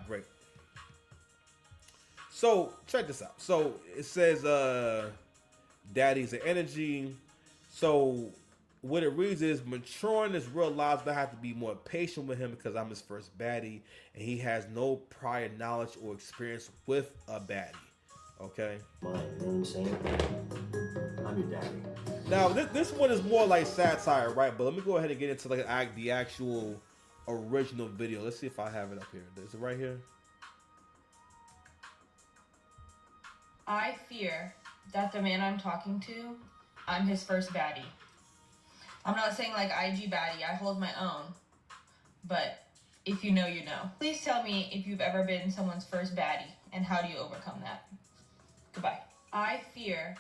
break. So check this out. So it says daddy's an energy. So what it reads is maturing is realized I have to be more patient with him because I'm his first baddie and he has no prior knowledge or experience with a baddie. Okay. Mine, you know what I'm saying? I'm your daddy. Now this one is more like satire, right? But let me go ahead and get into like the actual original video. Let's see if I have it up here. Is it right here? I fear that the man I'm talking to, I'm his first baddie. I'm not saying like IG baddie, I hold my own. But if you know, you know. Please tell me if you've ever been someone's first baddie and how do you overcome that? Goodbye. I fear.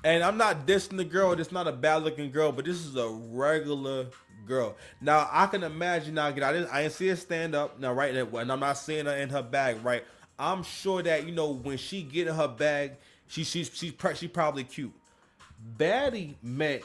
And I'm not dissing the girl. This not a bad looking girl, but this is a regular girl. Now I can imagine. Now again, I didn't see her stand up. Now right, and I'm not seeing her in her bag. Right, I'm sure that when she get in her bag, she probably cute. Baddie meant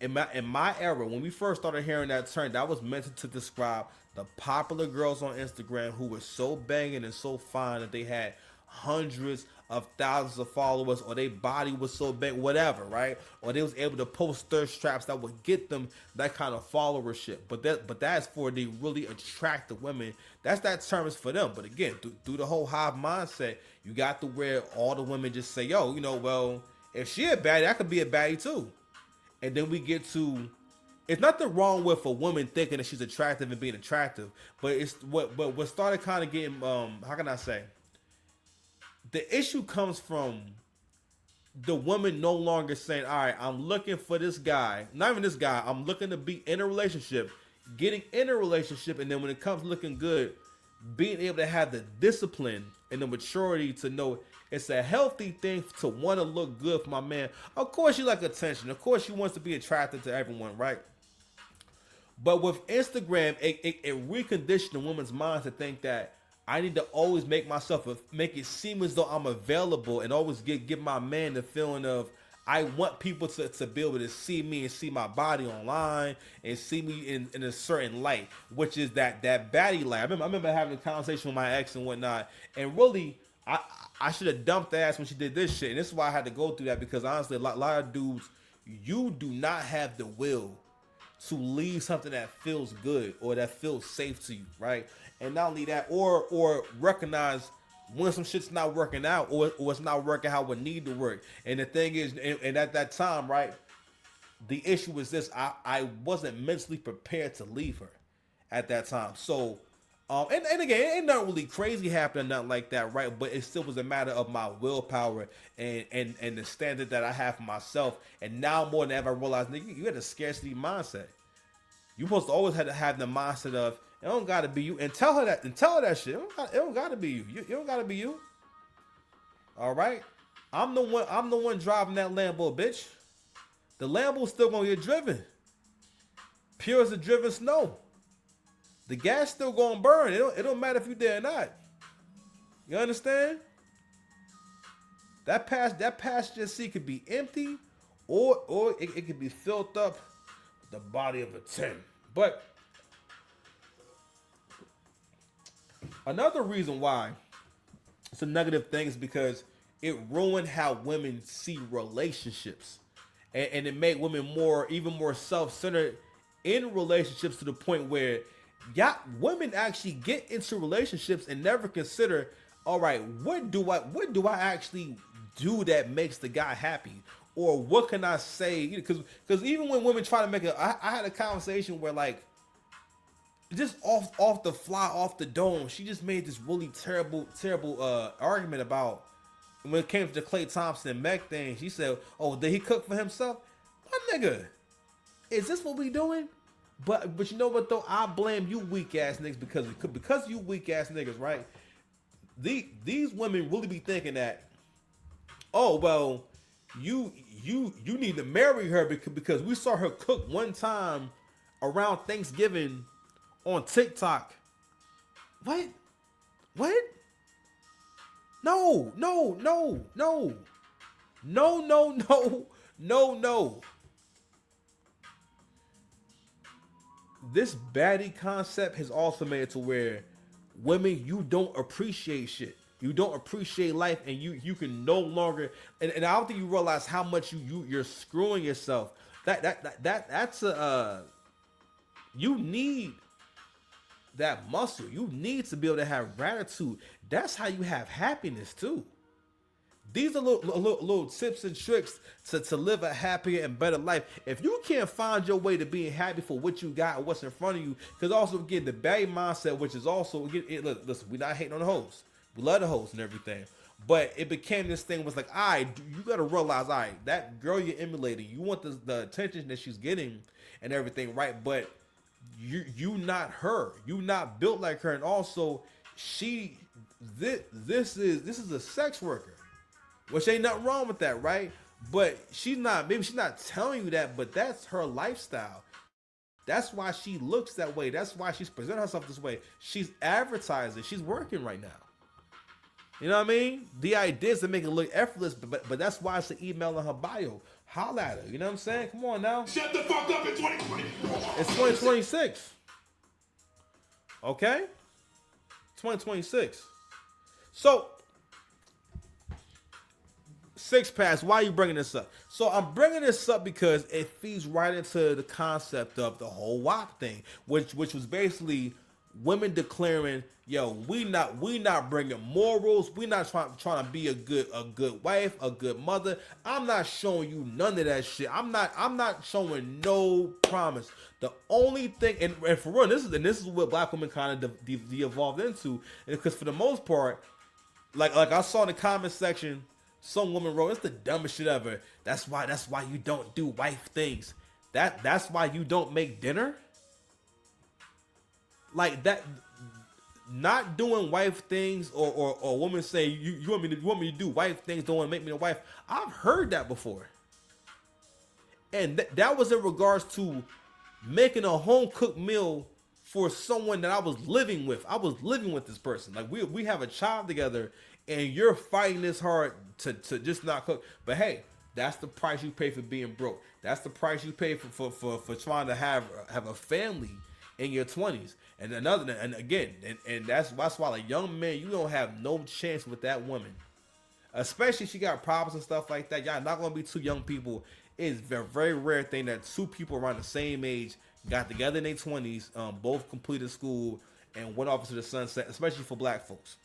in my era when we first started hearing that term, that was meant to describe the popular girls on Instagram who were so banging and so fine that they had hundreds of thousands of followers, or their body was so big, whatever, right? Or they was able to post thirst traps that would get them that kind of followership. But that's for the really attractive women. That term is for them. But again, through the whole hive mindset, you got to where all the women just say, yo, well, if she a baddie, I could be a baddie too. And then we get to, it's nothing wrong with a woman thinking that she's attractive and being attractive, but it's what started kind of getting how can I say, the issue comes from the woman no longer saying, all right, I'm looking for this guy, not even this guy, I'm looking to be in a relationship, getting in a relationship, and then when it comes looking good, being able to have the discipline and the maturity to know it's a healthy thing to want to look good for my man. Of course you like attention, of course she wants to be attracted to everyone, right? But with Instagram, it reconditioned the woman's mind to think that I need to always make it seem as though I'm available, and always give my man the feeling of I want people to be able to see me and see my body online and see me in a certain light, which is that baddie light. I remember having a conversation with my ex and whatnot, and really I should have dumped the ass when she did this shit, and this is why I had to go through that, because honestly, a lot of dudes, you do not have the will to leave something that feels good or that feels safe to you, right? And not only that, or recognize when some shit's not working out, or it's not working how it need to work. And the thing is, and at that time, right, the issue was this: I wasn't mentally prepared to leave her at that time. So, and again, it ain't nothing really crazy happening, nothing like that, right? But it still was a matter of my willpower and the standard that I have for myself. And now more than ever, I realize, nigga, you had a scarcity mindset. You supposed to always have to have the mindset of it don't gotta be you, and tell her that shit. It don't gotta be you. You don't gotta be you. All right, I'm the one driving that Lambo, bitch. The Lambo's still gonna get driven, pure as the driven snow. The gas still gonna burn. It don't matter if you there or not. You understand? That passenger seat could be empty, or it could be filled up with the body of a 10. But another reason why it's a negative thing is because it ruined how women see relationships, and it made women even more self-centered in relationships, to the point where women actually get into relationships and never consider, all right, what do I actually do that makes the guy happy, or what can I say? Because even when women try to make I had a conversation where, like, just off the fly, off the dome, she just made this really terrible argument about when it came to the Klay Thompson and Meg thing. She said, "Oh, did he cook for himself?" My nigga, is this what we doing? But you know what though? I blame you weak ass niggas, because you weak ass niggas, right? These women really be thinking that, oh well, you need to marry her because we saw her cook one time around Thanksgiving on TikTok. What? No. This baddie concept has also made it to where women, you don't appreciate shit. You don't appreciate life, and you can no longer. And I don't think you realize how much you're screwing yourself. That's a you need that muscle. You need to be able to have gratitude. That's how you have happiness too. These are little tips and tricks to live a happier and better life. If you can't find your way to being happy for what you got and what's in front of you, because also again the Baddie mindset, which is also listen, we're not hating on the hoes, we love the hoes and everything, but it became this thing was like, all right, you got to realize, all right, that girl you're emulating, you want the attention that she's getting and everything, right? But you not her, you not built like her, and also this is a sex worker. Which ain't nothing wrong with that, right? But she's not telling you that, but that's her lifestyle. That's why she looks that way. That's why she's presenting herself this way. She's advertising. She's working right now. You know what I mean? The idea is to make it look effortless, but that's why it's an email in her bio. Holla at her. You know what I'm saying? Come on now. Shut the fuck up in 2020. It's 2026. Okay? 2026. So, Six Pass, why are you bringing this up? So I'm bringing this up because it feeds right into the concept of the whole WAP thing, which was basically women declaring, yo, we not bringing morals, we not trying to be a good wife, a good mother. I'm not showing you none of that shit. I'm not showing no promise. The only thing, and for real, this is what black women kind of de-evolved into, because for the most part, like I saw in the comment section. Some woman wrote, "It's the dumbest shit ever. That's why you don't do wife things. That's why you don't make dinner." Like that, not doing wife things, or women say you want me to do wife things, don't want to make me a wife. I've heard that before, and that was in regards to making a home cooked meal for someone that I was living with. I was living with this person. Like we have a child together. And you're fighting this hard to just not cook. But hey, that's the price you pay for being broke. That's the price you pay for trying to have a family in your 20s. And that's why like young men, you don't have no chance with that woman. Especially if she got problems and stuff like that. Y'all not gonna be two young people. It's a very rare thing that two people around the same age got together in their 20s, both completed school and went off into the sunset, especially for black folks.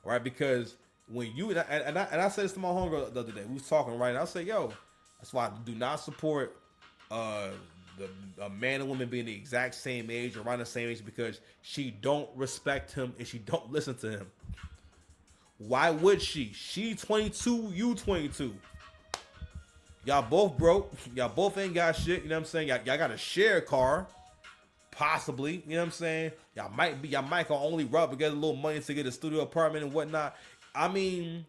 Right, because when you and I said this to my homegirl the other day, we was talking, right, and I said, yo, that's why I do not support a man and woman being the exact same age or around the same age, because she don't respect him and she don't listen to him. Why would she? She 22, you 22. Y'all both broke. Y'all both ain't got shit. You know what I'm saying? Y'all got to share a car. Possibly, you know what I'm saying? Y'all might can only rub together a little money to get a studio apartment and whatnot. I mean,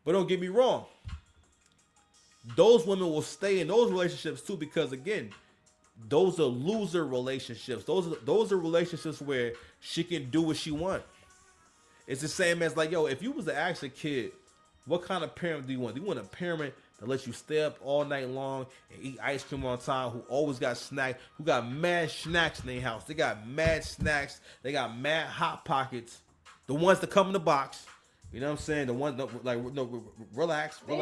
but don't get me wrong. Those women will stay in those relationships too, because again, those are loser relationships. Those are relationships where she can do what she wants. It's the same as like, yo, if you was to ask a kid, what kind of parent do you want? Do you want a parent that lets you stay up all night long and eat ice cream on time, who always got snacks, who got mad snacks in their house? They got mad snacks. They got mad Hot Pockets. The ones that come in the box. You know what I'm saying? The ones that, like, no, relax. I've been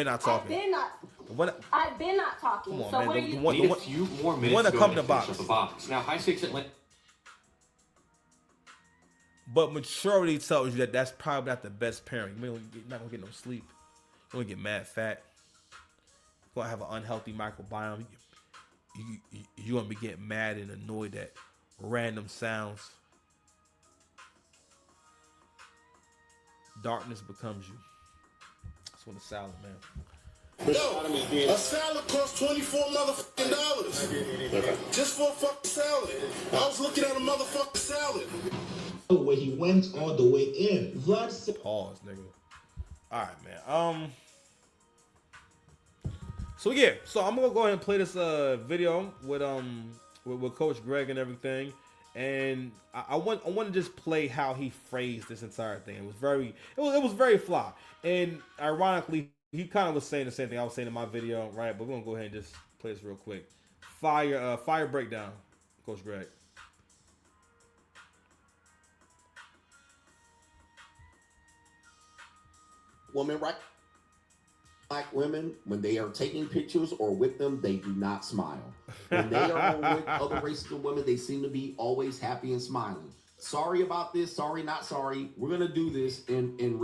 not talking. I've been not talking. Come on, so man. what are you? Need a few more minutes one that to come go in the and finish up the box. Now, high stakes Atlanta. But maturity tells you that that's probably not the best parent. You're not gonna get no sleep. You're gonna get mad fat. You're gonna have an unhealthy microbiome. You're gonna be getting mad and annoyed at random sounds. Darkness becomes you. That's what a salad, man. Yo, a salad costs $24 motherfucking dollars. Just for a fucking salad. I was looking at a motherfucking salad. Where he went all the way in. Vlad said, pause, nigga. All right, man. So yeah, so I'm gonna go ahead and play this video with Coach Greg and everything, and I want to just play how he phrased this entire thing. It was very fly, and ironically, he kind of was saying the same thing I was saying in my video, right? But we're gonna go ahead and just play this real quick. Fire breakdown. Coach Greg. Woman, right? Black women, when they are taking pictures or with them, they do not smile. When they are with other races of women, they seem to be always happy and smiling. Sorry about this. Sorry, not sorry. We're gonna do this in real.